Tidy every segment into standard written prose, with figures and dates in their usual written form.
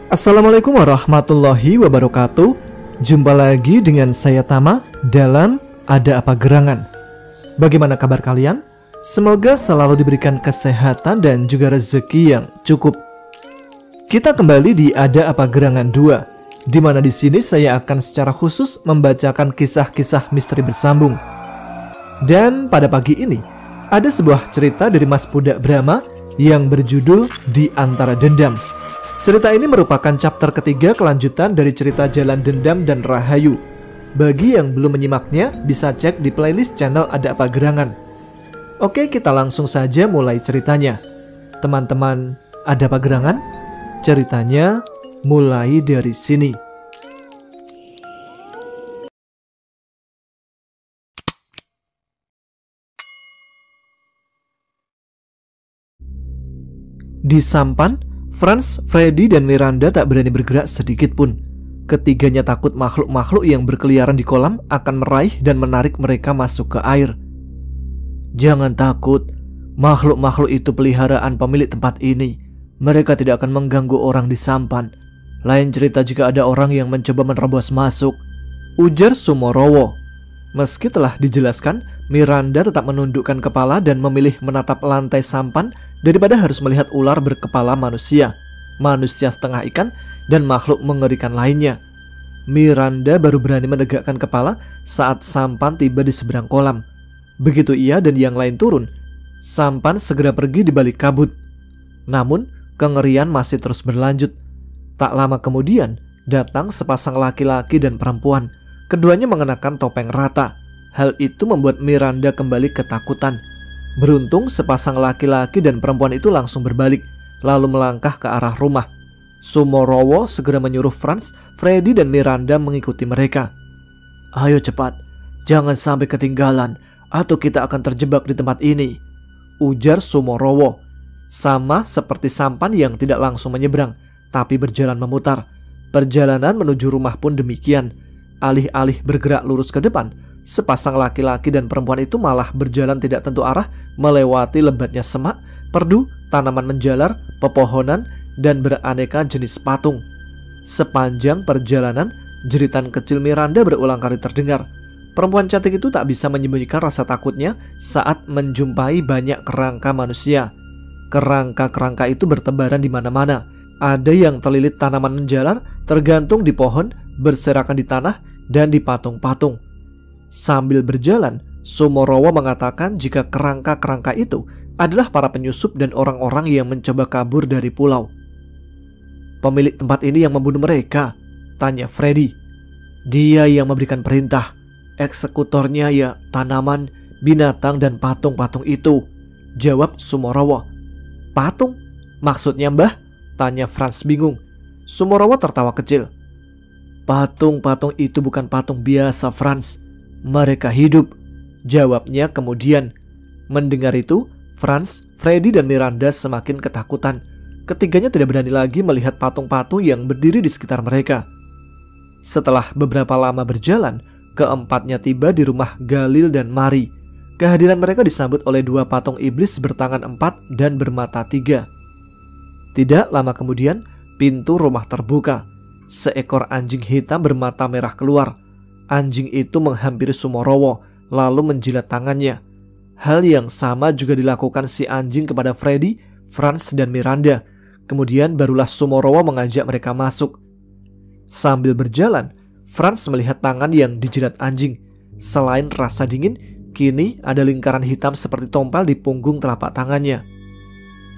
Assalamualaikum warahmatullahi wabarakatuh. Jumpa lagi dengan saya Tama dalam Ada Apa Gerangan. Bagaimana kabar kalian? Semoga selalu diberikan kesehatan dan juga rezeki yang cukup. Kita kembali di Ada Apa Gerangan 2, di mana di sini saya akan secara khusus membacakan kisah-kisah misteri bersambung. Dan pada pagi ini ada sebuah cerita dari Mas Pudak Brahma yang berjudul Di Antara Dendam. Cerita ini merupakan chapter ketiga kelanjutan dari cerita Jalan Dendam dan Rahayu. Bagi yang belum menyimaknya, bisa cek di playlist channel Ada Apa Gerangan. Oke, kita langsung saja mulai ceritanya. Teman-teman Ada Apa Gerangan, ceritanya mulai dari sini. Di sampan, Franz, Freddy, dan Miranda tak berani bergerak sedikit pun. Ketiganya takut makhluk-makhluk yang berkeliaran di kolam akan meraih dan menarik mereka masuk ke air. Jangan takut, makhluk-makhluk itu peliharaan pemilik tempat ini. Mereka tidak akan mengganggu orang di sampan. Lain cerita jika ada orang yang mencoba menerobos masuk, ujar Sumorowo. Meski telah dijelaskan, Miranda tetap menundukkan kepala dan memilih menatap lantai sampan daripada harus melihat ular berkepala manusia, manusia setengah ikan, dan makhluk mengerikan lainnya. Miranda baru berani menegakkan kepala saat sampan tiba di seberang kolam. Begitu ia dan yang lain turun, sampan segera pergi di balik kabut. Namun, kengerian masih terus berlanjut. Tak lama kemudian, datang sepasang laki-laki dan perempuan. Keduanya mengenakan topeng rata. Hal itu membuat Miranda kembali ketakutan. Beruntung sepasang laki-laki dan perempuan itu langsung berbalik, lalu melangkah ke arah rumah. Sumorowo segera menyuruh Franz, Freddy, dan Miranda mengikuti mereka. Ayo cepat, jangan sampai ketinggalan, atau kita akan terjebak di tempat ini, ujar Sumorowo. Sama seperti sampan yang tidak langsung menyeberang, tapi berjalan memutar. Perjalanan menuju rumah pun demikian. Alih-alih bergerak lurus ke depan, sepasang laki-laki dan perempuan itu malah berjalan tidak tentu arah, melewati lebatnya semak, perdu, tanaman menjalar, pepohonan, dan beraneka jenis patung. Sepanjang perjalanan, jeritan kecil Miranda berulang kali terdengar. Perempuan cantik itu tak bisa menyembunyikan rasa takutnya saat menjumpai banyak kerangka manusia. Kerangka-kerangka itu bertebaran di mana-mana. Ada yang terlilit tanaman menjalar, tergantung di pohon, berserakan di tanah, dan di patung-patung. Sambil berjalan, Sumorowo mengatakan jika kerangka-kerangka itu adalah para penyusup dan orang-orang yang mencoba kabur dari pulau. Pemilik tempat ini yang membunuh mereka, tanya Freddy. Dia yang memberikan perintah. Eksekutornya ya tanaman, binatang, dan patung-patung itu, jawab Sumorowo. Patung? Maksudnya Mbah? Tanya Franz bingung. Sumorowo tertawa kecil. Patung-patung itu bukan patung biasa, Franz. Mereka hidup, jawabnya kemudian. Mendengar itu, Franz, Freddy, dan Miranda semakin ketakutan. Ketiganya tidak berani lagi melihat patung-patung yang berdiri di sekitar mereka. Setelah beberapa lama berjalan, keempatnya tiba di rumah Galil dan Mari. Kehadiran mereka disambut oleh dua patung iblis bertangan 4 dan bermata 3. Tidak lama kemudian, pintu rumah terbuka. Seekor anjing hitam bermata merah keluar. Anjing itu menghampiri Sumorowo, lalu menjilat tangannya. Hal yang sama juga dilakukan si anjing kepada Freddy, Franz, dan Miranda. Kemudian barulah Sumorowo mengajak mereka masuk. Sambil berjalan, Franz melihat tangan yang dijilat anjing. Selain rasa dingin, kini ada lingkaran hitam seperti tompel di punggung telapak tangannya.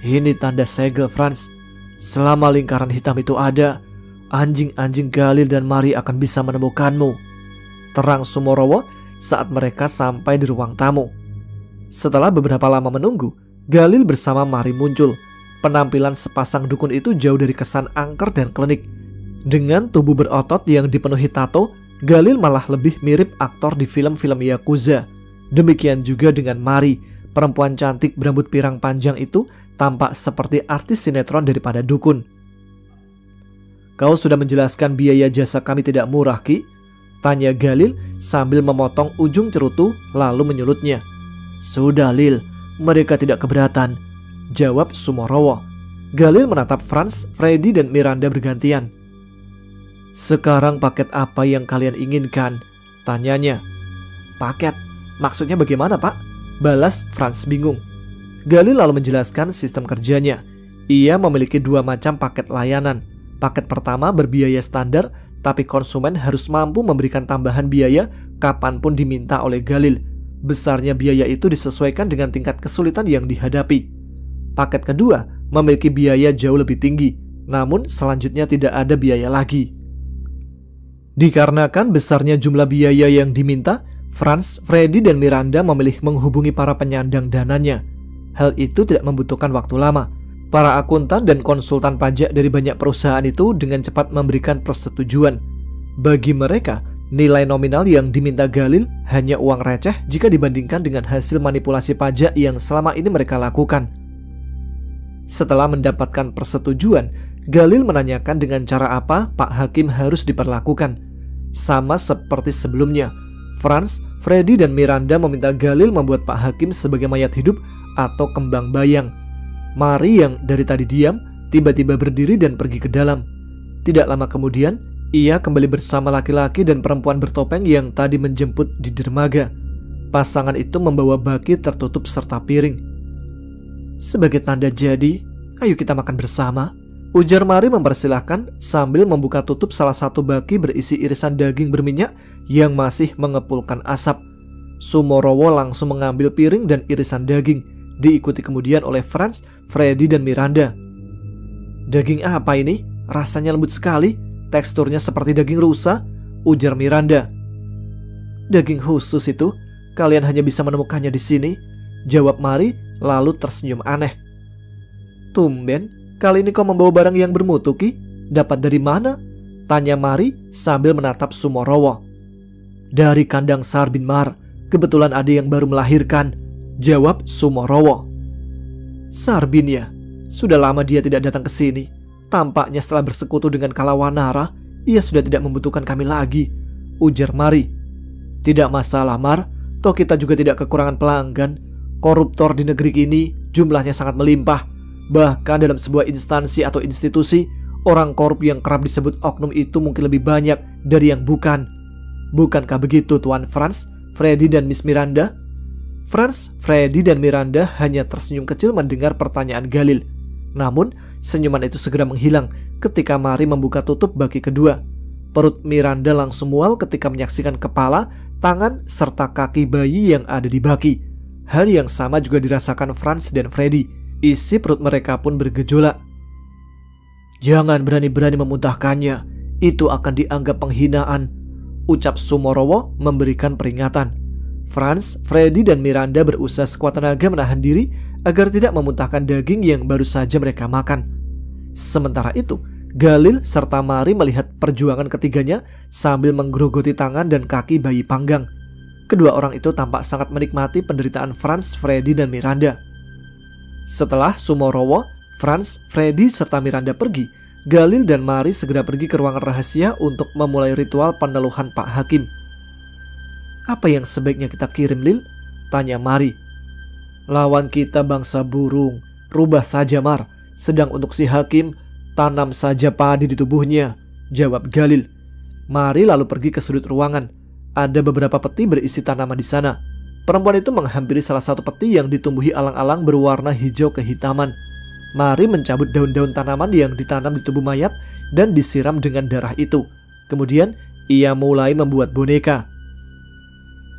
Ini tanda segel, Franz. Selama lingkaran hitam itu ada, anjing-anjing Galil dan Mari akan bisa menemukanmu, terang Sumorowo saat mereka sampai di ruang tamu. Setelah beberapa lama menunggu, Galil bersama Mari muncul. Penampilan sepasang dukun itu jauh dari kesan angker dan klinik. Dengan tubuh berotot yang dipenuhi tato, Galil malah lebih mirip aktor di film-film Yakuza. Demikian juga dengan Mari, perempuan cantik berambut pirang panjang itu tampak seperti artis sinetron daripada dukun. Kau sudah menjelaskan biaya jasa kami tidak murah, Ki? Tanya Galil sambil memotong ujung cerutu lalu menyulutnya. Sudah, Lil, mereka tidak keberatan, jawab Sumorowo. Galil menatap Franz, Freddy, dan Miranda bergantian. "Sekarang paket apa yang kalian inginkan?" tanyanya. "Paket? Maksudnya bagaimana, Pak?" balas Franz bingung. Galil lalu menjelaskan sistem kerjanya. Ia memiliki 2 macam paket layanan. Paket pertama berbiaya standar, tapi konsumen harus mampu memberikan tambahan biaya kapanpun diminta oleh Galil. Besarnya biaya itu disesuaikan dengan tingkat kesulitan yang dihadapi. Paket kedua memiliki biaya jauh lebih tinggi, namun selanjutnya tidak ada biaya lagi. Dikarenakan besarnya jumlah biaya yang diminta, Franz, Freddy, dan Miranda memilih menghubungi para penyandang dananya. Hal itu tidak membutuhkan waktu lama. Para akuntan dan konsultan pajak dari banyak perusahaan itu dengan cepat memberikan persetujuan. Bagi mereka, nilai nominal yang diminta Galil hanya uang receh jika dibandingkan dengan hasil manipulasi pajak yang selama ini mereka lakukan. Setelah mendapatkan persetujuan, Galil menanyakan dengan cara apa Pak Hakim harus diperlakukan. Sama seperti sebelumnya, Franz, Freddy, dan Miranda meminta Galil membuat Pak Hakim sebagai mayat hidup atau kembang bayang. Mari yang dari tadi diam, tiba-tiba berdiri dan pergi ke dalam. Tidak lama kemudian, ia kembali bersama laki-laki dan perempuan bertopeng yang tadi menjemput di dermaga. Pasangan itu membawa baki tertutup serta piring. "Sebagai tanda jadi, ayo kita makan bersama," ujar Mari mempersilahkan sambil membuka tutup salah satu baki berisi irisan daging berminyak yang masih mengepulkan asap. Sumorowo langsung mengambil piring dan irisan daging, diikuti kemudian oleh Franz, Freddy, dan Miranda. "Daging apa ini? Rasanya lembut sekali, teksturnya seperti daging rusa," ujar Miranda. "Daging khusus itu, kalian hanya bisa menemukannya di sini," jawab Mari lalu tersenyum aneh. "Tumben, kali ini kau membawa barang yang bermutu, Ki. Dapat dari mana?" tanya Mari sambil menatap Sumorowo. "Dari kandang Sarbin Mar, kebetulan ada yang baru melahirkan," jawab Sumorowo. "Sarbin ya? Sudah lama dia tidak datang ke sini. Tampaknya setelah bersekutu dengan Kalawanara, ia sudah tidak membutuhkan kami lagi," ujar Mari. "Tidak masalah, Mar. Toh kita juga tidak kekurangan pelanggan. Koruptor di negeri ini jumlahnya sangat melimpah. Bahkan dalam sebuah instansi atau institusi, orang korup yang kerap disebut oknum itu mungkin lebih banyak dari yang bukan. Bukankah begitu, Tuan Franz, Freddy, dan Miss Miranda?" Franz, Freddy, dan Miranda hanya tersenyum kecil mendengar pertanyaan Galil. Namun, senyuman itu segera menghilang ketika Mari membuka tutup baki kedua. Perut Miranda langsung mual ketika menyaksikan kepala, tangan, serta kaki bayi yang ada di baki. Hal yang sama juga dirasakan Franz dan Freddy. Isi perut mereka pun bergejolak. "Jangan berani-berani memuntahkannya. Itu akan dianggap penghinaan," ucap Sumorowo memberikan peringatan. Franz, Freddy, dan Miranda berusaha sekuat tenaga menahan diri agar tidak memuntahkan daging yang baru saja mereka makan. Sementara itu, Galil serta Mari melihat perjuangan ketiganya sambil menggerogoti tangan dan kaki bayi panggang. Kedua orang itu tampak sangat menikmati penderitaan Franz, Freddy, dan Miranda. Setelah Sumorowo, Franz, Freddy, serta Miranda pergi, Galil dan Mari segera pergi ke ruangan rahasia untuk memulai ritual peneluhan Pak Hakim. "Apa yang sebaiknya kita kirim, Lil?" tanya Mari. "Lawan kita bangsa burung, rubah saja, Mar. Sedang untuk si Hakim, tanam saja padi di tubuhnya," jawab Galil. Mari lalu pergi ke sudut ruangan. Ada beberapa peti berisi tanaman di sana. Perempuan itu menghampiri salah satu peti yang ditumbuhi alang-alang berwarna hijau kehitaman. Mari mencabut daun-daun tanaman yang ditanam di tubuh mayat dan disiram dengan darah itu. Kemudian ia mulai membuat boneka.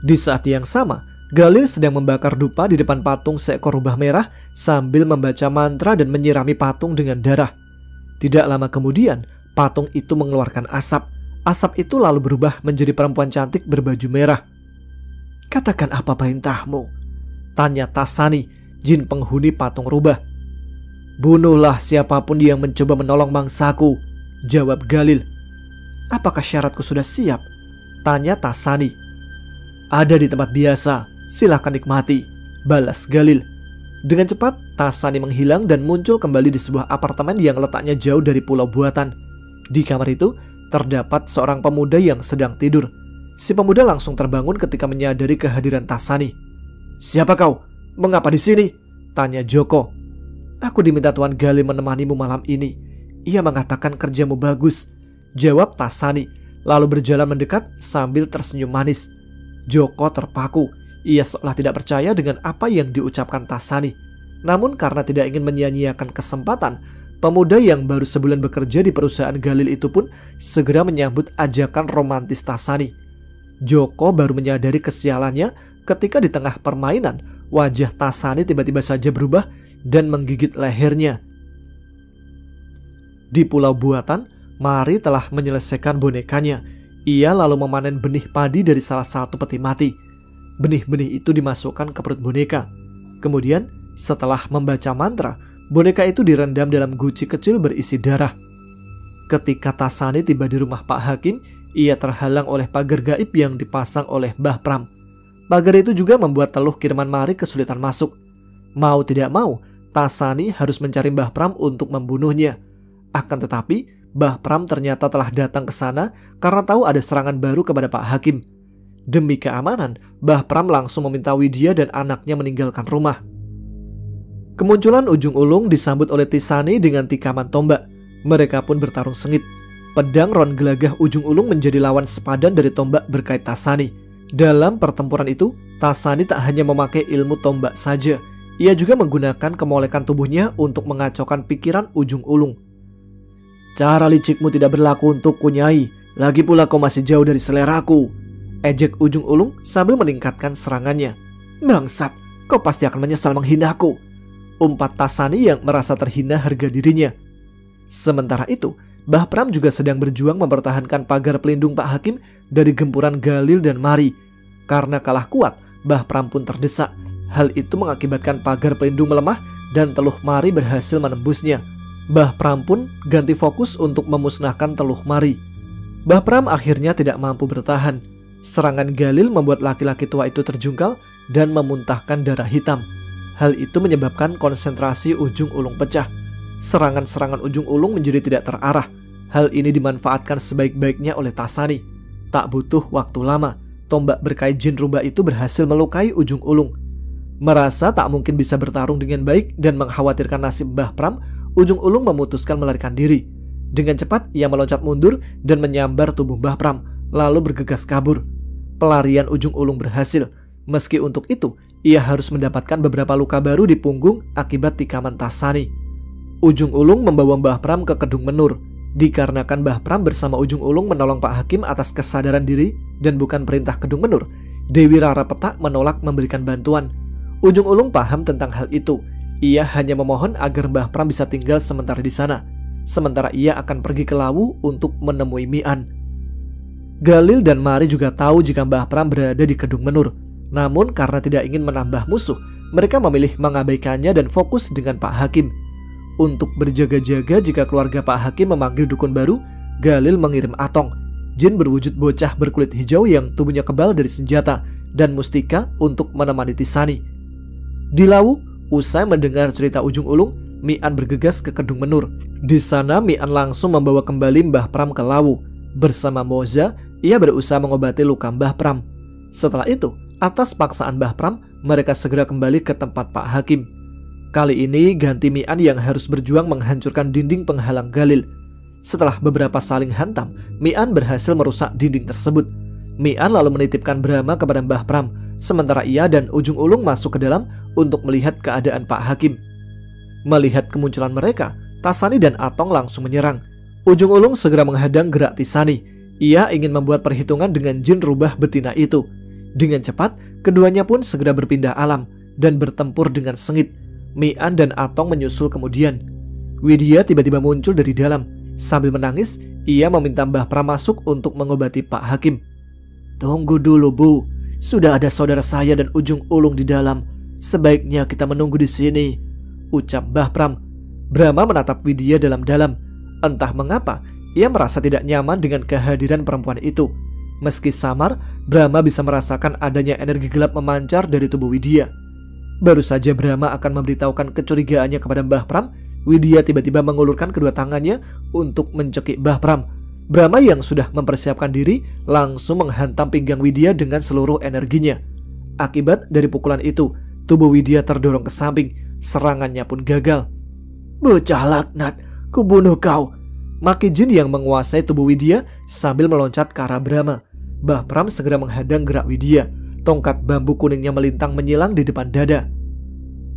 Di saat yang sama, Galil sedang membakar dupa di depan patung seekor rubah merah sambil membaca mantra dan menyirami patung dengan darah. Tidak lama kemudian, patung itu mengeluarkan asap. Asap itu lalu berubah menjadi perempuan cantik berbaju merah. "Katakan apa perintahmu?" tanya Tasani, jin penghuni patung rubah. "Bunuhlah siapapun yang mencoba menolong mangsaku," jawab Galil. "Apakah syaratku sudah siap?" tanya Tasani. "Ada di tempat biasa, silahkan nikmati," balas Galil. Dengan cepat, Tasani menghilang dan muncul kembali di sebuah apartemen yang letaknya jauh dari pulau buatan. Di kamar itu, terdapat seorang pemuda yang sedang tidur. Si pemuda langsung terbangun ketika menyadari kehadiran Tasani. "Siapa kau? Mengapa di sini?" tanya Joko. Aku diminta Tuan Galil menemanimu malam ini. Ia mengatakan kerjamu bagus, jawab Tasani, lalu berjalan mendekat sambil tersenyum manis. Joko terpaku. Ia seolah tidak percaya dengan apa yang diucapkan Tasani. Namun karena tidak ingin menyia-nyiakan kesempatan, pemuda yang baru sebulan bekerja di perusahaan Galil itu pun segera menyambut ajakan romantis Tasani. Joko baru menyadari kesialannya ketika di tengah permainan wajah Tasani tiba-tiba saja berubah dan menggigit lehernya. Di pulau buatan, Mari telah menyelesaikan bonekanya. Ia lalu memanen benih padi dari salah satu peti mati. Benih-benih itu dimasukkan ke perut boneka. Kemudian setelah membaca mantra, boneka itu direndam dalam guci kecil berisi darah. Ketika Tasani tiba di rumah Pak Hakim, ia terhalang oleh pagar gaib yang dipasang oleh Mbah Pram. Pagar itu juga membuat teluh kiriman Mari kesulitan masuk. Mau tidak mau, Tasani harus mencari Mbah Pram untuk membunuhnya. Akan tetapi, Mbah Pram ternyata telah datang ke sana karena tahu ada serangan baru kepada Pak Hakim. Demi keamanan, Mbah Pram langsung meminta Widya dan anaknya meninggalkan rumah. Kemunculan Ujung Ulung disambut oleh Tisani dengan tikaman tombak. Mereka pun bertarung sengit. Pedang ron gelagah Ujung Ulung menjadi lawan sepadan dari tombak berkait Tasani. Dalam pertempuran itu, Tasani tak hanya memakai ilmu tombak saja. Ia juga menggunakan kemolekan tubuhnya untuk mengacaukan pikiran Ujung Ulung. Cara licikmu tidak berlaku untukku, Nyai. Lagi pula kau masih jauh dari seleraku, ejek Ujung Ulung sambil meningkatkan serangannya. Bangsat, kau pasti akan menyesal menghinaku, umpat Tasani yang merasa terhina harga dirinya. Sementara itu, Mbah Pram juga sedang berjuang mempertahankan pagar pelindung Pak Hakim dari gempuran Galil dan Mari. Karena kalah kuat, Mbah Pram pun terdesak. Hal itu mengakibatkan pagar pelindung melemah dan teluh Mari berhasil menembusnya. Mbah Pram pun ganti fokus untuk memusnahkan teluh Mari. Mbah Pram akhirnya tidak mampu bertahan. Serangan Galil membuat laki-laki tua itu terjungkal dan memuntahkan darah hitam. Hal itu menyebabkan konsentrasi Ujung Ulung pecah. Serangan-serangan Ujung Ulung menjadi tidak terarah. Hal ini dimanfaatkan sebaik-baiknya oleh Tasani. Tak butuh waktu lama, tombak berkait jin rubah itu berhasil melukai Ujung Ulung. Merasa tak mungkin bisa bertarung dengan baik dan mengkhawatirkan nasib Mbah Pram, Ujung Ulung memutuskan melarikan diri. Dengan cepat ia meloncat mundur dan menyambar tubuh Mbah Pram, lalu bergegas kabur. Pelarian Ujung Ulung berhasil. Meski untuk itu, ia harus mendapatkan beberapa luka baru di punggung akibat tikaman Tasani. Ujung Ulung membawa Mbah Pram ke Kedung Menur. Dikarenakan Mbah Pram bersama Ujung Ulung menolong Pak Hakim atas kesadaran diri dan bukan perintah Kedung Menur, Dewi Rara Petak menolak memberikan bantuan. Ujung Ulung paham tentang hal itu. Ia hanya memohon agar Mbah Pram bisa tinggal sementara di sana. Sementara ia akan pergi ke Lawu untuk menemui Mian. Galil dan Mari juga tahu jika Mbah Pram berada di Kedung Menur. Namun karena tidak ingin menambah musuh, mereka memilih mengabaikannya dan fokus dengan Pak Hakim. Untuk berjaga-jaga jika keluarga Pak Hakim memanggil dukun baru, Galil mengirim Atong, jin berwujud bocah berkulit hijau yang tubuhnya kebal dari senjata, dan Mustika untuk menemani Tisani. Di Lawu, usai mendengar cerita Ujung Ulung, Mian bergegas ke Kedung Menur. Di sana Mian langsung membawa kembali Mbah Pram ke Lawu. Bersama Moza, ia berusaha mengobati luka Mbah Pram. Setelah itu, atas paksaan Mbah Pram, mereka segera kembali ke tempat Pak Hakim. Kali ini ganti Mian yang harus berjuang menghancurkan dinding penghalang Galil. Setelah beberapa saling hantam, Mian berhasil merusak dinding tersebut. Mian lalu menitipkan Brahma kepada Mbah Pram, sementara ia dan Ujung Ulung masuk ke dalam untuk melihat keadaan Pak Hakim. Melihat kemunculan mereka, Tasani dan Atong langsung menyerang. Ujung Ulung segera menghadang gerak Tisani. Ia ingin membuat perhitungan dengan jin rubah betina itu. Dengan cepat, keduanya pun segera berpindah alam dan bertempur dengan sengit. Mian dan Atong menyusul kemudian. Widya tiba-tiba muncul dari dalam. Sambil menangis, ia meminta Mbah Pram masuk untuk mengobati Pak Hakim. Tunggu dulu, Bu. Sudah ada saudara saya dan Ujung Ulung di dalam. Sebaiknya kita menunggu di sini, ucap Mbah Pram. Brahma menatap Widya dalam-dalam. Entah mengapa, ia merasa tidak nyaman dengan kehadiran perempuan itu. Meski samar, Brahma bisa merasakan adanya energi gelap memancar dari tubuh Widya. Baru saja Brahma akan memberitahukan kecurigaannya kepada Mbah Pram, Widya tiba-tiba mengulurkan kedua tangannya untuk mencekik Mbah Pram. Brahma yang sudah mempersiapkan diri langsung menghantam pinggang Widya dengan seluruh energinya. Akibat dari pukulan itu, tubuh Widya terdorong ke samping, serangannya pun gagal. Bocah laknat, kubunuh kau. Maki jin yang menguasai tubuh Widya sambil meloncat ke arah Brahma. Mbah Pram segera menghadang gerak Widya. Tongkat bambu kuningnya melintang menyilang di depan dada.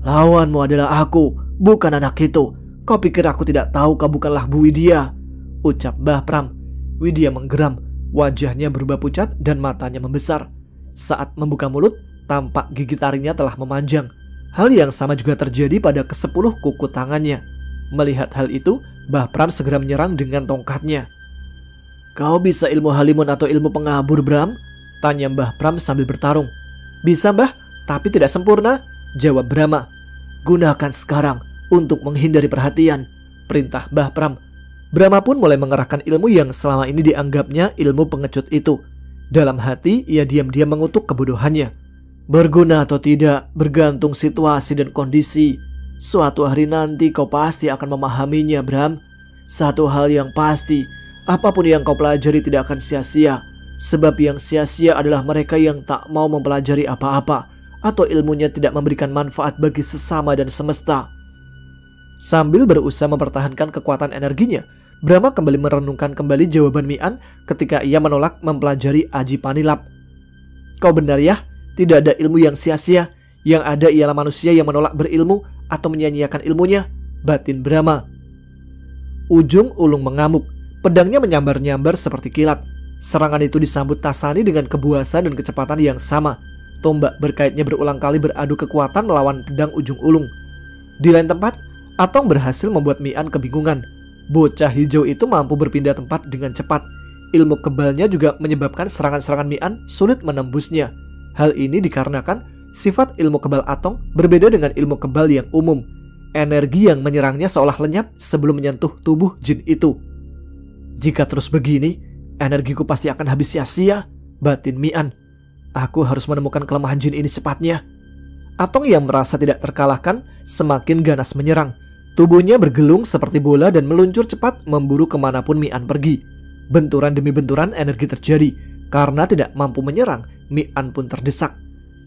Lawanmu adalah aku, bukan anak itu. Kau pikir aku tidak tahu kau bukanlah Bu Widya? Ucap Mbah Pram. Widya menggeram, wajahnya berubah pucat dan matanya membesar. Saat membuka mulut, tampak gigi taringnya telah memanjang. Hal yang sama juga terjadi pada ke-10 kuku tangannya. Melihat hal itu, Mbah Pram segera menyerang dengan tongkatnya. Kau bisa ilmu halimun atau ilmu pengabur, Bram? Tanya Mbah Pram sambil bertarung. Bisa, Mbah, tapi tidak sempurna, jawab Brahma. Gunakan sekarang untuk menghindari perhatian, perintah Mbah Pram. Brahma pun mulai mengerahkan ilmu yang selama ini dianggapnya ilmu pengecut itu. Dalam hati, ia diam-diam mengutuk kebodohannya. Berguna atau tidak, bergantung situasi dan kondisi. Suatu hari nanti kau pasti akan memahaminya, Bram. Satu hal yang pasti, apapun yang kau pelajari tidak akan sia-sia. Sebab yang sia-sia adalah mereka yang tak mau mempelajari apa-apa, atau ilmunya tidak memberikan manfaat bagi sesama dan semesta. Sambil berusaha mempertahankan kekuatan energinya, Brahma kembali merenungkan kembali jawaban Mian ketika ia menolak mempelajari Aji Panilap. Kau benar ya, tidak ada ilmu yang sia-sia. Yang ada ialah manusia yang menolak berilmu atau menyia-nyiakan ilmunya, batin Brahma. Ujung Ulung mengamuk, pedangnya menyambar-nyambar seperti kilat. Serangan itu disambut Tasani dengan kebuasan dan kecepatan yang sama. Tombak berkaitnya berulang kali beradu kekuatan melawan pedang Ujung Ulung. Di lain tempat, Atong berhasil membuat Mian kebingungan. Bocah hijau itu mampu berpindah tempat dengan cepat. Ilmu kebalnya juga menyebabkan serangan-serangan Mian sulit menembusnya. Hal ini dikarenakan sifat ilmu kebal Atong berbeda dengan ilmu kebal yang umum. Energi yang menyerangnya seolah lenyap sebelum menyentuh tubuh jin itu. Jika terus begini, energiku pasti akan habis sia-sia, batin Mian. Aku harus menemukan kelemahan jin ini secepatnya. Atong yang merasa tidak terkalahkan semakin ganas menyerang. Tubuhnya bergelung seperti bola dan meluncur cepat memburu kemanapun Mian pergi. Benturan demi benturan energi terjadi. Karena tidak mampu menyerang, Mian pun terdesak.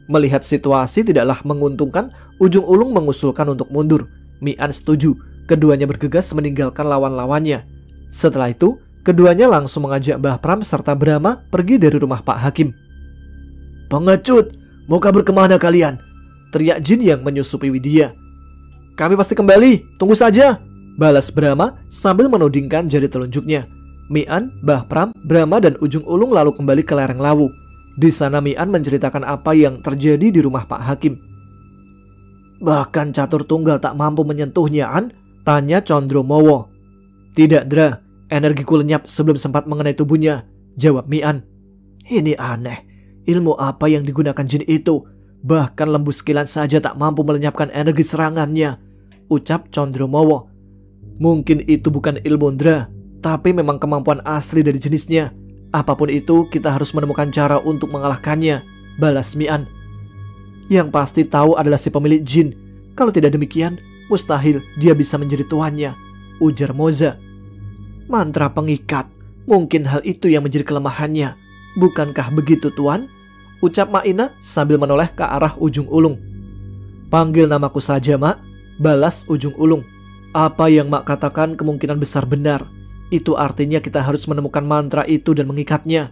Melihat situasi tidaklah menguntungkan, Ujung Ulung mengusulkan untuk mundur. Mian setuju. Keduanya bergegas meninggalkan lawan-lawannya. Setelah itu, keduanya langsung mengajak Mbah Pram serta Brahma pergi dari rumah Pak Hakim. Pengecut, mau kabur kemana kalian? Teriak jin yang menyusupi Widya. Kami pasti kembali, tunggu saja, balas Brahma sambil menudingkan jari telunjuknya. Mian, Mbah Pram, Brahma dan Ujung Ulung lalu kembali ke lereng Lawu. Di sana Mian menceritakan apa yang terjadi di rumah Pak Hakim. Bahkan catur tunggal tak mampu menyentuhnya, An? Tanya Condromowo. Tidak, Dra, energiku lenyap sebelum sempat mengenai tubuhnya, jawab Mian. Ini aneh, ilmu apa yang digunakan jin itu? Bahkan lembu sekilan saja tak mampu melenyapkan energi serangannya, ucap Condromowo. Mungkin itu bukan ilmu Ndra, tapi memang kemampuan asli dari jenisnya. Apapun itu, kita harus menemukan cara untuk mengalahkannya, balas Mian. Yang pasti tahu adalah si pemilik jin. Kalau tidak demikian, mustahil dia bisa menjadi tuannya, ujar Moza. Mantra pengikat, mungkin hal itu yang menjadi kelemahannya. Bukankah begitu, Tuan? Ucap Maina sambil menoleh ke arah Ujung Ulung. Panggil namaku saja, Mak, balas Ujung Ulung. Apa yang Mak katakan kemungkinan besar benar. Itu artinya kita harus menemukan mantra itu dan mengikatnya.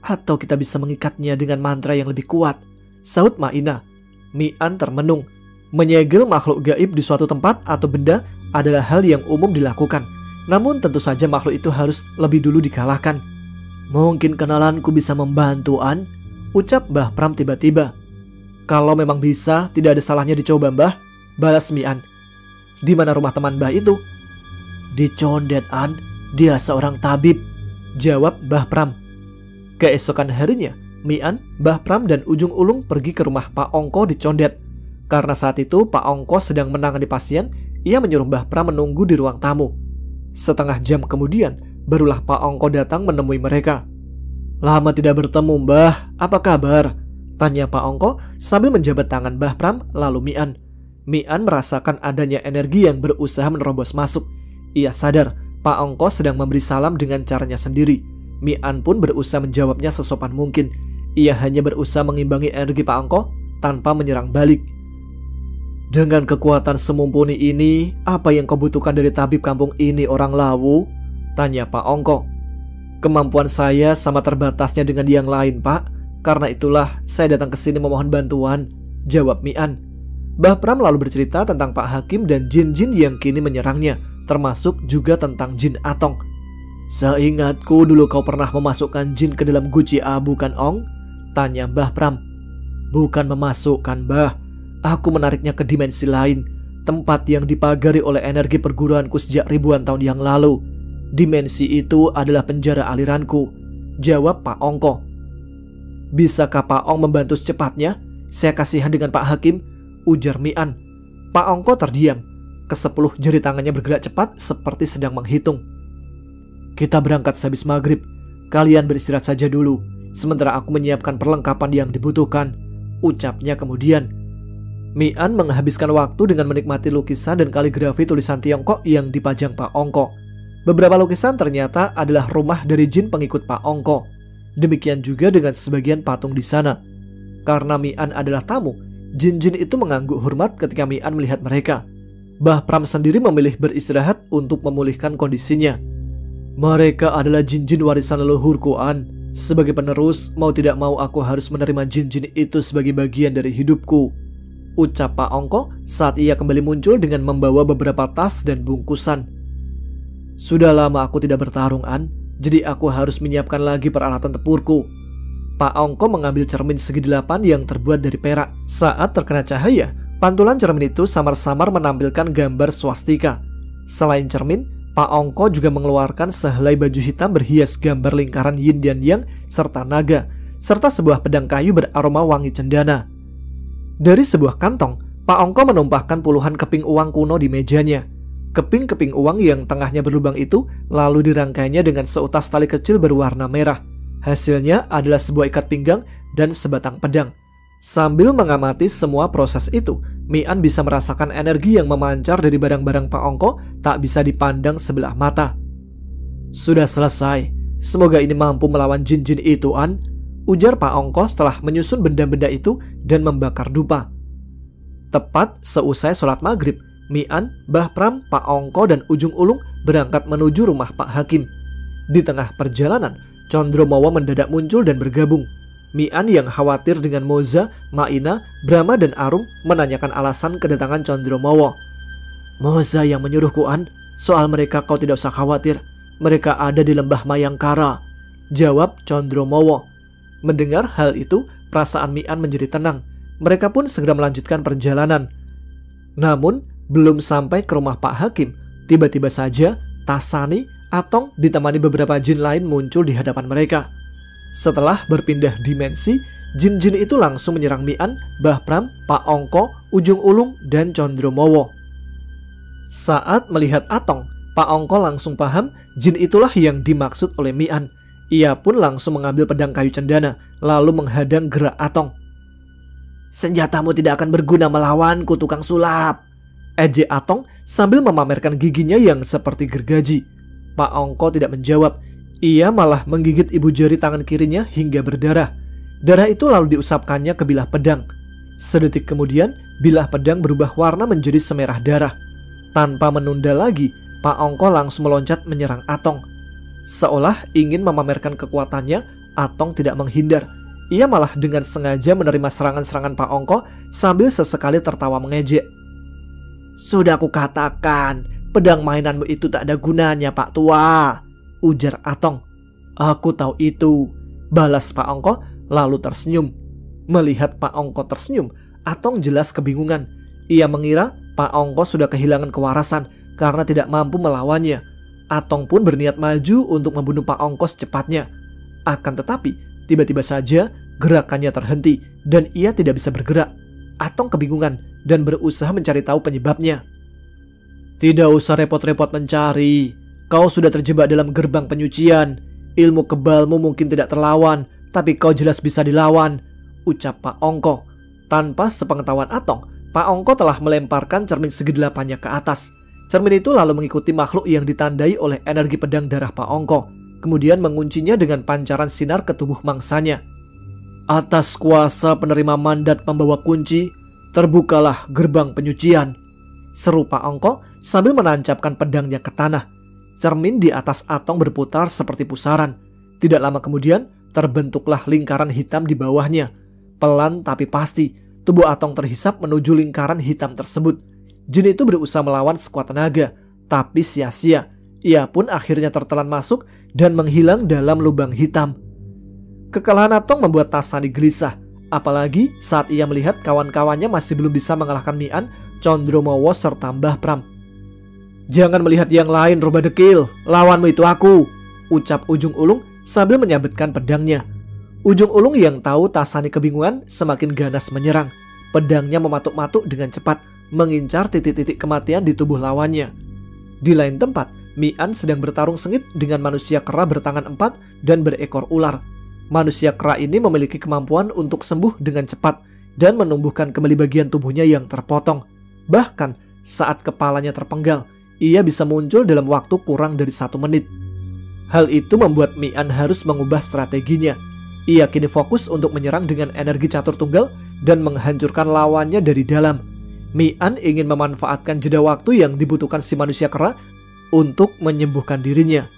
Atau kita bisa mengikatnya dengan mantra yang lebih kuat, sahut Maina. Mian termenung. Menyegel makhluk gaib di suatu tempat atau benda adalah hal yang umum dilakukan. Namun tentu saja makhluk itu harus lebih dulu dikalahkan. Mungkin kenalanku bisa membantu, An, ucap Mbah Pram tiba-tiba. Kalau memang bisa, tidak ada salahnya dicoba, Mbah, balas Mian. Di mana rumah teman Mbah itu? Di Condet, An, dia seorang tabib, jawab Mbah Pram. Keesokan harinya, Mian, Mbah Pram dan Ujung Ulung pergi ke rumah Pak Ongko di Condet. Karena saat itu Pak Ongko sedang menangani pasien, ia menyuruh Mbah Pram menunggu di ruang tamu. Setengah jam kemudian, barulah Pak Ongko datang menemui mereka. Lama tidak bertemu, Mbah, apa kabar? Tanya Pak Ongko sambil menjabat tangan Mbah Pram lalu Mian. Mian merasakan adanya energi yang berusaha menerobos masuk. Ia sadar Pak Ongko sedang memberi salam dengan caranya sendiri. Mian pun berusaha menjawabnya sesopan mungkin. Ia hanya berusaha mengimbangi energi Pak Ongko tanpa menyerang balik. Dengan kekuatan semumpuni ini, apa yang kau butuhkan dari tabib kampung ini, orang Lawu? Tanya Pak Ongko. Kemampuan saya sama terbatasnya dengan yang lain, Pak. Karena itulah saya datang ke sini memohon bantuan, jawab Mian. Mbah Pram lalu bercerita tentang Pak Hakim dan jin-jin yang kini menyerangnya, termasuk juga tentang jin Atong. Seingatku dulu kau pernah memasukkan jin ke dalam guci abu kan, Ong? Tanya Mbah Pram. Bukan memasukkan, Mbah. Aku menariknya ke dimensi lain, tempat yang dipagari oleh energi perguruanku sejak ribuan tahun yang lalu. Dimensi itu adalah penjara aliranku, jawab Pak Ongko. Bisakah Pak Ong membantu secepatnya? Saya kasihan dengan Pak Hakim, ujar Mian. Pak Ongko terdiam. Ke-10 jari tangannya bergerak cepat seperti sedang menghitung. Kita berangkat sehabis maghrib. Kalian beristirahat saja dulu, sementara aku menyiapkan perlengkapan yang dibutuhkan, ucapnya kemudian. Mian menghabiskan waktu dengan menikmati lukisan dan kaligrafi tulisan Tiongkok yang dipajang Pak Ongko. Beberapa lukisan ternyata adalah rumah dari jin pengikut Pak Ongko. Demikian juga dengan sebagian patung di sana. Karena Mian adalah tamu, jin-jin itu mengangguk hormat ketika Mian melihat mereka. Mbah Pram sendiri memilih beristirahat untuk memulihkan kondisinya. Mereka adalah jin-jin warisan leluhurku, An. Sebagai penerus, mau tidak mau aku harus menerima jin-jin itu sebagai bagian dari hidupku, ucap Pak Ongko saat ia kembali muncul dengan membawa beberapa tas dan bungkusan. Sudah lama aku tidak bertarung, An. Jadi aku harus menyiapkan lagi peralatan tempurku. Pak Ongko mengambil cermin segi 8 yang terbuat dari perak. Saat terkena cahaya, pantulan cermin itu samar-samar menampilkan gambar swastika. Selain cermin, Pak Ongko juga mengeluarkan sehelai baju hitam berhias gambar lingkaran yin dan yang serta naga, serta sebuah pedang kayu beraroma wangi cendana. Dari sebuah kantong, Pak Ongko menumpahkan puluhan keping uang kuno di mejanya. Keping-keping uang yang tengahnya berlubang itu lalu dirangkainya dengan seutas tali kecil berwarna merah. Hasilnya adalah sebuah ikat pinggang dan sebatang pedang. Sambil mengamati semua proses itu, Mian bisa merasakan energi yang memancar dari barang-barang Pak Ongko tak bisa dipandang sebelah mata. Sudah selesai. Semoga ini mampu melawan jin-jin itu, An, ujar Pak Ongko setelah menyusun benda-benda itu dan membakar dupa. Tepat seusai sholat maghrib, Mian, Mbah Pram, Pak Ongko, dan Ujung Ulung berangkat menuju rumah Pak Hakim. Di tengah perjalanan, Condromowo mendadak muncul dan bergabung. Mian yang khawatir dengan Moza, Maina, Brahma, dan Arum menanyakan alasan kedatangan Condromowo. Moza yang menyuruhku, An. Soal mereka kau tidak usah khawatir. Mereka ada di lembah Mayangkara, jawab Condromowo. Mendengar hal itu, perasaan Mian menjadi tenang. Mereka pun segera melanjutkan perjalanan. Namun, belum sampai ke rumah Pak Hakim, tiba-tiba saja Tasani, Atong ditemani beberapa jin lain muncul di hadapan mereka. Setelah berpindah dimensi, jin-jin itu langsung menyerang Mian, Mbah Pram, Pak Ongko, Ujung Ulung, dan Condromowo. Saat melihat Atong, Pak Ongko langsung paham jin itulah yang dimaksud oleh Mian. Ia pun langsung mengambil pedang kayu cendana, lalu menghadang gerak Atong. Senjatamu tidak akan berguna melawanku, tukang sulap, ejek Atong sambil memamerkan giginya yang seperti gergaji. Pak Ongko tidak menjawab. Ia malah menggigit ibu jari tangan kirinya hingga berdarah. Darah itu lalu diusapkannya ke bilah pedang. Sedetik kemudian, bilah pedang berubah warna menjadi semerah darah. Tanpa menunda lagi, Pak Ongko langsung meloncat menyerang Atong. Seolah ingin memamerkan kekuatannya, Atong tidak menghindar. Ia malah dengan sengaja menerima serangan-serangan Pak Ongko sambil sesekali tertawa mengejek. Sudah aku katakan, pedang mainanmu itu tak ada gunanya, Pak Tua, ujar Atong. Aku tahu itu, balas Pak Ongko lalu tersenyum. Melihat Pak Ongko tersenyum, Atong jelas kebingungan. Ia mengira Pak Ongko sudah kehilangan kewarasan karena tidak mampu melawannya. Atong pun berniat maju untuk membunuh Pak Ongko secepatnya. Akan tetapi, tiba-tiba saja gerakannya terhenti dan ia tidak bisa bergerak. Atong kebingungan dan berusaha mencari tahu penyebabnya. Tidak usah repot-repot mencari. Kau sudah terjebak dalam gerbang penyucian. Ilmu kebalmu mungkin tidak terlawan, tapi kau jelas bisa dilawan, ucap Pak Ongko. Tanpa sepengetahuan Atong, Pak Ongko telah melemparkan cermin segi 8-nya ke atas. Cermin itu lalu mengikuti makhluk yang ditandai oleh energi pedang darah Pak Ongko, kemudian menguncinya dengan pancaran sinar ke tubuh mangsanya. Atas kuasa penerima mandat pembawa kunci, Terbukalah gerbang penyucian, seru Pak Ongko sambil menancapkan pedangnya ke tanah. Cermin di atas Atong berputar seperti pusaran. Tidak lama kemudian terbentuklah lingkaran hitam di bawahnya. Pelan tapi pasti, tubuh Atong terhisap menuju lingkaran hitam tersebut. Jin itu berusaha melawan sekuat tenaga, tapi sia-sia. Ia pun akhirnya tertelan masuk dan menghilang dalam lubang hitam. Kekalahan Atong membuat Tasani gelisah, apalagi saat ia melihat kawan-kawannya masih belum bisa mengalahkan Mian, Condromowo serta Mbah Pram. "Jangan melihat yang lain, rubah dekil. Lawanmu itu aku," ucap Ujung Ulung sambil menyabetkan pedangnya. Ujung Ulung yang tahu Tasani kebingungan semakin ganas menyerang. Pedangnya mematuk-matuk dengan cepat, mengincar titik-titik kematian di tubuh lawannya. Di lain tempat, Mian sedang bertarung sengit dengan manusia kera bertangan 4 dan berekor ular. Manusia kera ini memiliki kemampuan untuk sembuh dengan cepat dan menumbuhkan kembali bagian tubuhnya yang terpotong. Bahkan saat kepalanya terpenggal, ia bisa muncul dalam waktu kurang dari 1 menit. Hal itu membuat Mian harus mengubah strateginya. Ia kini fokus untuk menyerang dengan energi catur tunggal dan menghancurkan lawannya dari dalam. Mian ingin memanfaatkan jeda waktu yang dibutuhkan si manusia kera untuk menyembuhkan dirinya.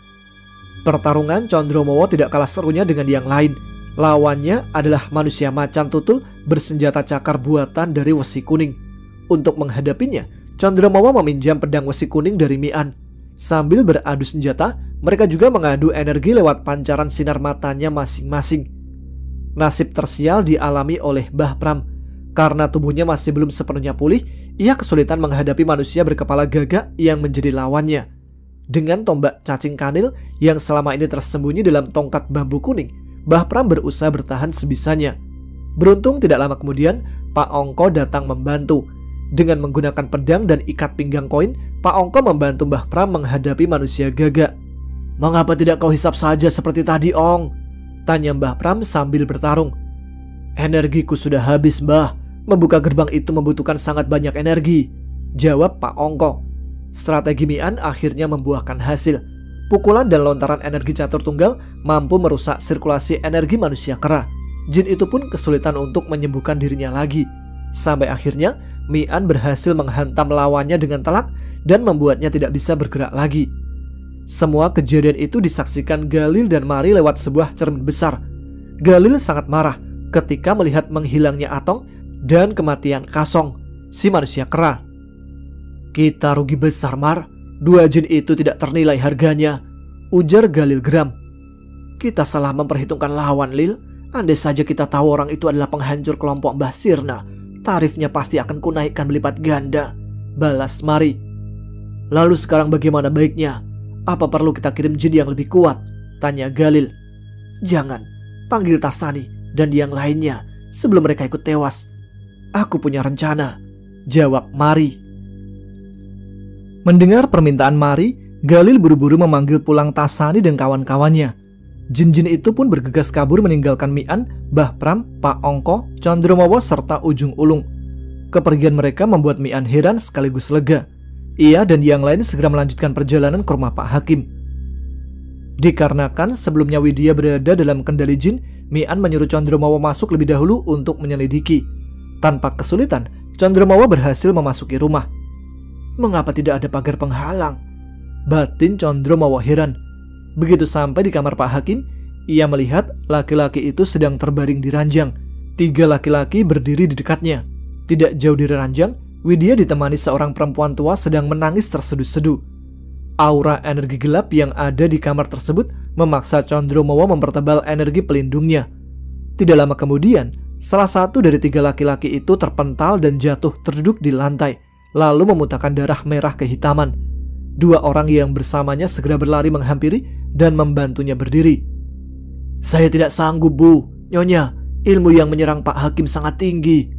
Pertarungan Condromowo tidak kalah serunya dengan yang lain. Lawannya adalah manusia macan tutul bersenjata cakar buatan dari wesi kuning. Untuk menghadapinya, Condromowo meminjam pedang wesi kuning dari Mian. Sambil beradu senjata, mereka juga mengadu energi lewat pancaran sinar matanya masing-masing. Nasib tersial dialami oleh Mbah Pram. Karena tubuhnya masih belum sepenuhnya pulih, ia kesulitan menghadapi manusia berkepala gagak yang menjadi lawannya. Dengan tombak cacing kanil yang selama ini tersembunyi dalam tongkat bambu kuning, Mbah Pram berusaha bertahan sebisanya. Beruntung tidak lama kemudian, Pak Ongko datang membantu. Dengan menggunakan pedang dan ikat pinggang koin, Pak Ongko membantu Mbah Pram menghadapi manusia gagak. "Mengapa tidak kau hisap saja seperti tadi, Ong?" tanya Mbah Pram sambil bertarung. "Energiku sudah habis, Mbah. Membuka gerbang itu membutuhkan sangat banyak energi," jawab Pak Ongko. Strategi Mian akhirnya membuahkan hasil. Pukulan dan lontaran energi catur tunggal mampu merusak sirkulasi energi manusia kera. Jin itu pun kesulitan untuk menyembuhkan dirinya lagi. Sampai akhirnya Mian berhasil menghantam lawannya dengan telak dan membuatnya tidak bisa bergerak lagi. Semua kejadian itu disaksikan Galil dan Mari lewat sebuah cermin besar. Galil sangat marah ketika melihat menghilangnya Atong dan kematian Kasong, si manusia kera. "Kita rugi besar, Mar. 2 jin itu tidak ternilai harganya," ujar Galil geram. "Kita salah memperhitungkan lawan, Lil. Andai saja kita tahu orang itu adalah penghancur kelompok Mbah Sirna, tarifnya pasti akan kunaikkan berlipat ganda," balas Mari. "Lalu sekarang bagaimana baiknya? Apa perlu kita kirim jin yang lebih kuat?" tanya Galil. "Jangan, panggil Tasani dan yang lainnya sebelum mereka ikut tewas. Aku punya rencana," jawab Mari. Mendengar permintaan Mari, Galil buru-buru memanggil pulang Tasani dan kawan-kawannya. Jin-jin itu pun bergegas kabur meninggalkan Mian, Mbah Pram, Pak Ongko, Condromowo serta Ujung Ulung. Kepergian mereka membuat Mian heran sekaligus lega. Ia dan yang lain segera melanjutkan perjalanan ke rumah Pak Hakim. Dikarenakan sebelumnya Widya berada dalam kendali jin, Mian menyuruh Condromowo masuk lebih dahulu untuk menyelidiki. Tanpa kesulitan, Condromowo berhasil memasuki rumah. "Mengapa tidak ada pagar penghalang?" batin Condromowo heran. Begitu sampai di kamar Pak Hakim, ia melihat laki-laki itu sedang terbaring di ranjang. 3 laki-laki berdiri di dekatnya. Tidak jauh dari ranjang, Widya ditemani seorang perempuan tua sedang menangis terseduh-seduh. Aura energi gelap yang ada di kamar tersebut memaksa Condromowo mempertebal energi pelindungnya. Tidak lama kemudian, salah satu dari 3 laki-laki itu terpental dan jatuh terduduk di lantai, lalu memuntahkan darah merah kehitaman. 2 orang yang bersamanya segera berlari menghampiri dan membantunya berdiri. "Saya tidak sanggup, Bu. Nyonya, ilmu yang menyerang Pak Hakim sangat tinggi,"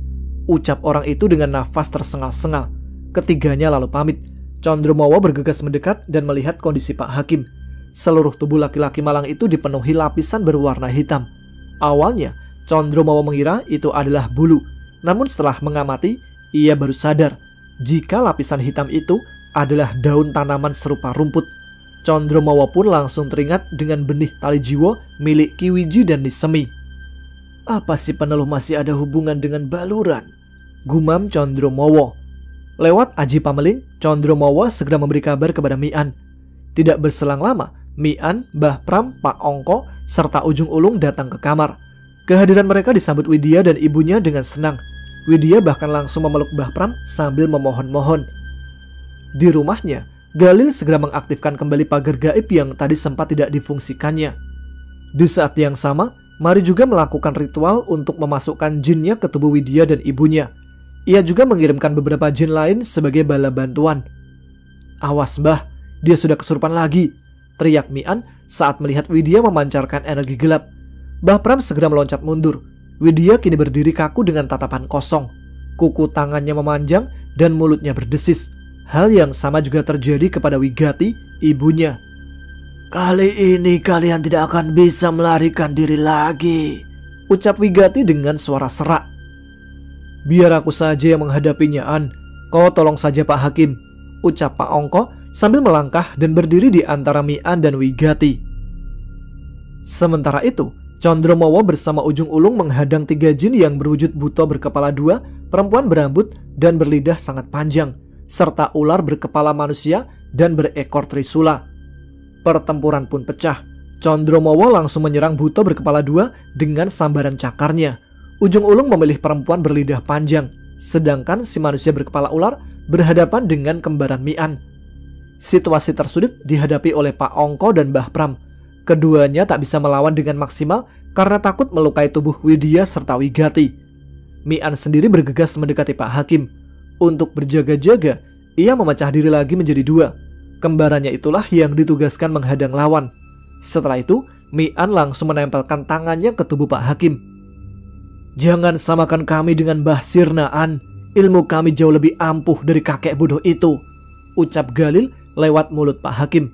ucap orang itu dengan nafas tersengal-sengal. Ketiganya lalu pamit. Condromowo bergegas mendekat dan melihat kondisi Pak Hakim. Seluruh tubuh laki-laki malang itu dipenuhi lapisan berwarna hitam. Awalnya, Condromowo mengira itu adalah bulu. Namun setelah mengamati, ia baru sadar jika lapisan hitam itu adalah daun tanaman serupa rumput. Condromowo pun langsung teringat dengan benih tali jiwo milik Ki Wiji dan Nisemi. "Apa si peneluh masih ada hubungan dengan baluran?" gumam Condromowo. Lewat Aji Pameling, Condromowo segera memberi kabar kepada Mi-an. Tidak berselang lama, Mi-an, Mbah Pram, Pak Ongko, serta Ujung Ulung datang ke kamar. Kehadiran mereka disambut Widya dan ibunya dengan senang. Widya bahkan langsung memeluk Mbah Pram sambil memohon-mohon. Di rumahnya, Galil segera mengaktifkan kembali pagar gaib yang tadi sempat tidak difungsikannya. Di saat yang sama, Mari juga melakukan ritual untuk memasukkan jinnya ke tubuh Widya dan ibunya. Ia juga mengirimkan beberapa jin lain sebagai bala bantuan. "Awas Mbah, dia sudah kesurupan lagi," teriak Mi-an saat melihat Widya memancarkan energi gelap. Mbah Pram segera meloncat mundur. Widya kini berdiri kaku dengan tatapan kosong. Kuku tangannya memanjang dan mulutnya berdesis. Hal yang sama juga terjadi kepada Wigati, ibunya. "Kali ini kalian tidak akan bisa melarikan diri lagi," ucap Wigati dengan suara serak. "Biar aku saja yang menghadapinya, An. Kau tolong saja Pak Hakim," ucap Pak Ongko sambil melangkah dan berdiri di antara Mi-an dan Wigati. Sementara itu, Condromowo bersama Ujung Ulung menghadang 3 jin yang berwujud buto berkepala 2, perempuan berambut dan berlidah sangat panjang, serta ular berkepala manusia dan berekor trisula. Pertempuran pun pecah. Condromowo langsung menyerang buto berkepala 2 dengan sambaran cakarnya. Ujung Ulung memilih perempuan berlidah panjang, sedangkan si manusia berkepala ular berhadapan dengan kembaran Mi-an. Situasi tersulit dihadapi oleh Pak Ongko dan Mbah Pram. Keduanya tak bisa melawan dengan maksimal karena takut melukai tubuh Widya serta Wigati. Mi-an sendiri bergegas mendekati Pak Hakim. Untuk berjaga-jaga, ia memecah diri lagi menjadi 2. Kembarannya itulah yang ditugaskan menghadang lawan. Setelah itu, Mi-an langsung menempelkan tangannya ke tubuh Pak Hakim. "Jangan samakan kami dengan Mbah Sirna, An. Ilmu kami jauh lebih ampuh dari kakek bodoh itu," ucap Galil lewat mulut Pak Hakim.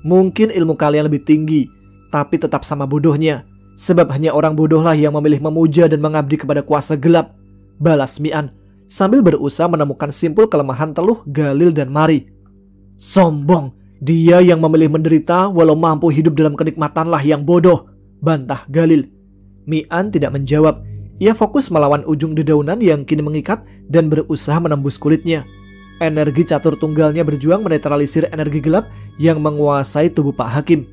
"Mungkin ilmu kalian lebih tinggi, tapi tetap sama bodohnya. Sebab hanya orang bodohlah yang memilih memuja dan mengabdi kepada kuasa gelap," balas Mi-an sambil berusaha menemukan simpul kelemahan Teluh, Galil, dan Mari. "Sombong, dia yang memilih menderita walau mampu hidup dalam kenikmatanlah yang bodoh," bantah Galil. Mi-an tidak menjawab. Ia fokus melawan ujung dedaunan yang kini mengikat dan berusaha menembus kulitnya. Energi catur tunggalnya berjuang menetralisir energi gelap yang menguasai tubuh Pak Hakim.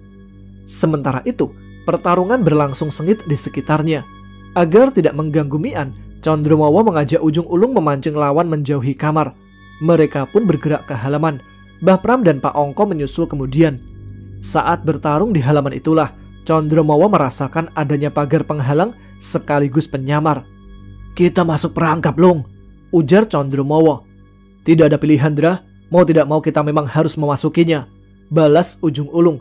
Sementara itu, pertarungan berlangsung sengit di sekitarnya. Agar tidak mengganggu Mi-an, Condromowo mengajak Ujung Ulung memancing lawan menjauhi kamar. Mereka pun bergerak ke halaman. Mbah Pram dan Pak Ongko menyusul kemudian. Saat bertarung di halaman itulah, Condromowo merasakan adanya pagar penghalang sekaligus penyamar. "Kita masuk perangkap, Lung," ujar Condromowo. "Tidak ada pilihan, Dra. Mau tidak mau kita memang harus memasukinya," balas Ujung Ulung.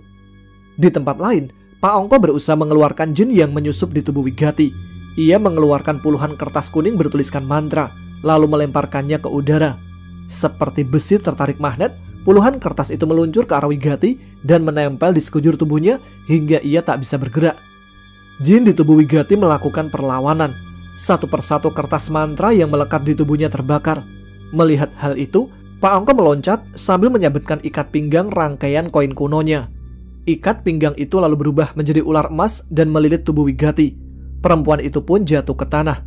Di tempat lain, Pak Ongko berusaha mengeluarkan jin yang menyusup di tubuh Wigati. Ia mengeluarkan puluhan kertas kuning bertuliskan mantra, lalu melemparkannya ke udara. Seperti besi tertarik magnet, puluhan kertas itu meluncur ke arah Wigati dan menempel di sekujur tubuhnya hingga ia tak bisa bergerak. Jin di tubuh Wigati melakukan perlawanan. Satu persatu kertas mantra yang melekat di tubuhnya terbakar. Melihat hal itu, Pak Ongko meloncat sambil menyabetkan ikat pinggang rangkaian koin kunonya. Ikat pinggang itu lalu berubah menjadi ular emas dan melilit tubuh Wigati. Perempuan itu pun jatuh ke tanah.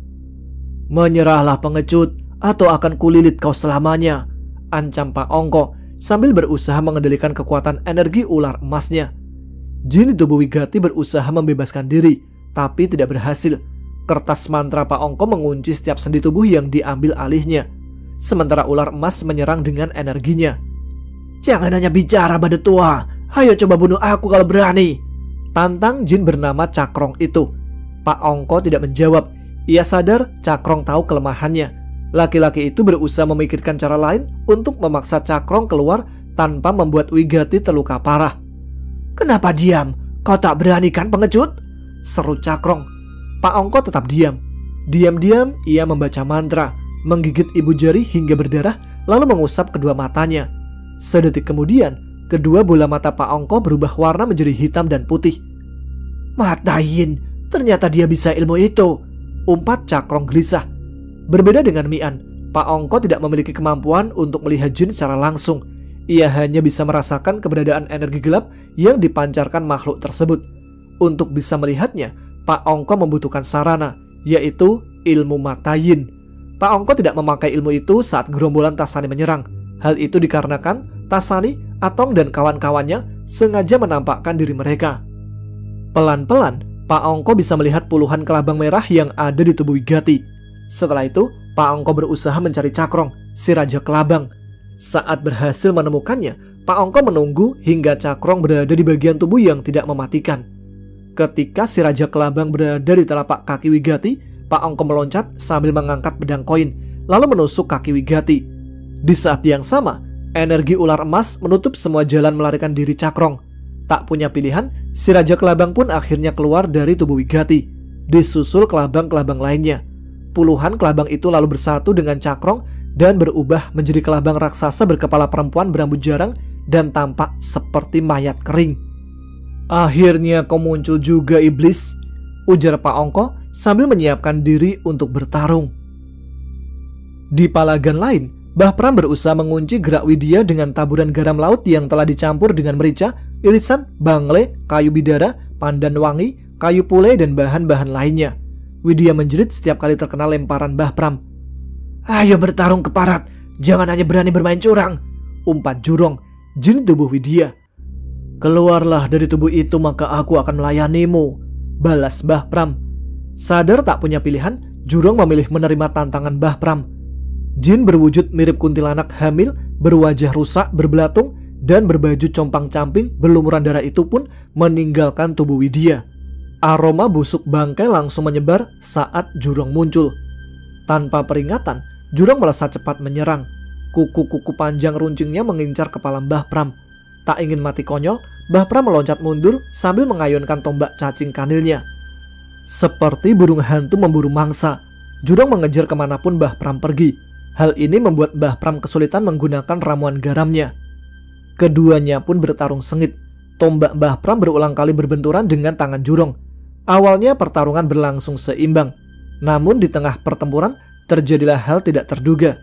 "Menyerahlah pengecut, atau akan kulilit kau selamanya," ancam Pak Ongko sambil berusaha mengendalikan kekuatan energi ular emasnya. Jin di tubuh Wigati berusaha membebaskan diri, tapi tidak berhasil. Kertas mantra Pak Ongko mengunci setiap sendi tubuh yang diambil alihnya. Sementara ular emas menyerang dengan energinya. "Jangan hanya bicara, badut tua. Ayo coba bunuh aku kalau berani," tantang jin bernama Cakrong itu. Pak Ongko tidak menjawab. Ia sadar Cakrong tahu kelemahannya. Laki-laki itu berusaha memikirkan cara lain untuk memaksa Cakrong keluar tanpa membuat Wigati terluka parah. "Kenapa diam? Kau tak berani kan, pengecut?" seru Cakrong. Pak Ongko tetap diam. Diam-diam ia membaca mantra, menggigit ibu jari hingga berdarah, lalu mengusap kedua matanya. Sedetik kemudian, kedua bola mata Pak Ongko berubah warna menjadi hitam dan putih. "Matain, ternyata dia bisa ilmu itu," umpat Cakrong gelisah. Berbeda dengan Mi-an, Pak Ongko tidak memiliki kemampuan untuk melihat jin secara langsung. Ia hanya bisa merasakan keberadaan energi gelap yang dipancarkan makhluk tersebut. Untuk bisa melihatnya, Pak Ongko membutuhkan sarana, yaitu ilmu Matayin. Pak Ongko tidak memakai ilmu itu saat gerombolan Tasani menyerang. Hal itu dikarenakan Tasani, Atong dan kawan-kawannya sengaja menampakkan diri mereka. Pelan-pelan, Pak Ongko bisa melihat puluhan kelabang merah yang ada di tubuh Wigati. Setelah itu, Pak Ongko berusaha mencari Cakrong, si Raja Kelabang. Saat berhasil menemukannya, Pak Ongko menunggu hingga Cakrong berada di bagian tubuh yang tidak mematikan. Ketika si Raja Kelabang berada di telapak kaki Wigati, Pak Ongko meloncat sambil mengangkat pedang koin, lalu menusuk kaki Wigati. Di saat yang sama, energi ular emas menutup semua jalan melarikan diri Cakrong. Tak punya pilihan, si Raja Kelabang pun akhirnya keluar dari tubuh Wigati, disusul kelabang-kelabang lainnya. Puluhan kelabang itu lalu bersatu dengan Cakrong dan berubah menjadi kelabang raksasa berkepala perempuan berambut jarang dan tampak seperti mayat kering. "Akhirnya kau muncul juga, iblis," ujar Pak Ongko sambil menyiapkan diri untuk bertarung. Di palagan lain, Mbah Pram berusaha mengunci gerak Widya dengan taburan garam laut yang telah dicampur dengan merica, irisan, bangle, kayu bidara, pandan wangi, kayu pule, dan bahan-bahan lainnya. Widya menjerit setiap kali terkena lemparan Mbah Pram. "Ayo bertarung keparat, jangan hanya berani bermain curang," umpat Jurong, jin tubuh Widya. "Keluarlah dari tubuh itu maka aku akan melayanimu," balas Mbah Pram. Sadar tak punya pilihan, Jurong memilih menerima tantangan Mbah Pram. Jin berwujud mirip kuntilanak hamil, berwajah rusak, berbelatung, dan berbaju compang-camping berlumuran darah itu pun meninggalkan tubuh Widya. Aroma busuk bangkai langsung menyebar saat Jurong muncul. Tanpa peringatan, Jurong melesat cepat menyerang. Kuku-kuku panjang runcingnya mengincar kepala Mbah Pram. Tak ingin mati konyol, Mbah Pram meloncat mundur sambil mengayunkan tombak cacing kanilnya. Seperti burung hantu memburu mangsa, Jurong mengejar kemanapun Mbah Pram pergi. Hal ini membuat Mbah Pram kesulitan menggunakan ramuan garamnya. Keduanya pun bertarung sengit. Tombak Mbah Pram berulang kali berbenturan dengan tangan Jurong. Awalnya pertarungan berlangsung seimbang. Namun di tengah pertempuran terjadilah hal tidak terduga.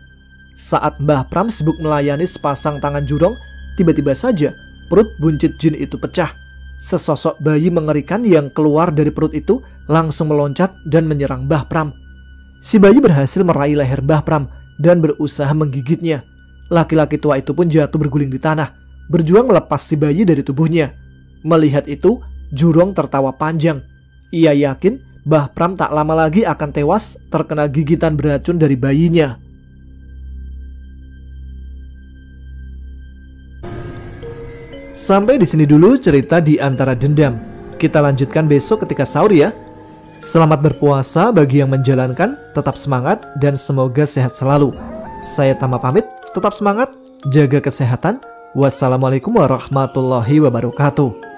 Saat Mbah Pram sibuk melayani sepasang tangan Jurong, tiba-tiba saja perut buncit jin itu pecah. Sesosok bayi mengerikan yang keluar dari perut itu langsung meloncat dan menyerang Mbah Pram. Si bayi berhasil meraih leher Mbah Pram dan berusaha menggigitnya. Laki-laki tua itu pun jatuh berguling di tanah, berjuang melepas si bayi dari tubuhnya. Melihat itu, Jurong tertawa panjang. Ia yakin Mbah Pram tak lama lagi akan tewas terkena gigitan beracun dari bayinya. Sampai di sini dulu cerita di Antara Dendam. Kita lanjutkan besok ketika sahur ya. Selamat berpuasa bagi yang menjalankan, tetap semangat dan semoga sehat selalu. Saya Tama pamit, tetap semangat, jaga kesehatan. Wassalamualaikum warahmatullahi wabarakatuh.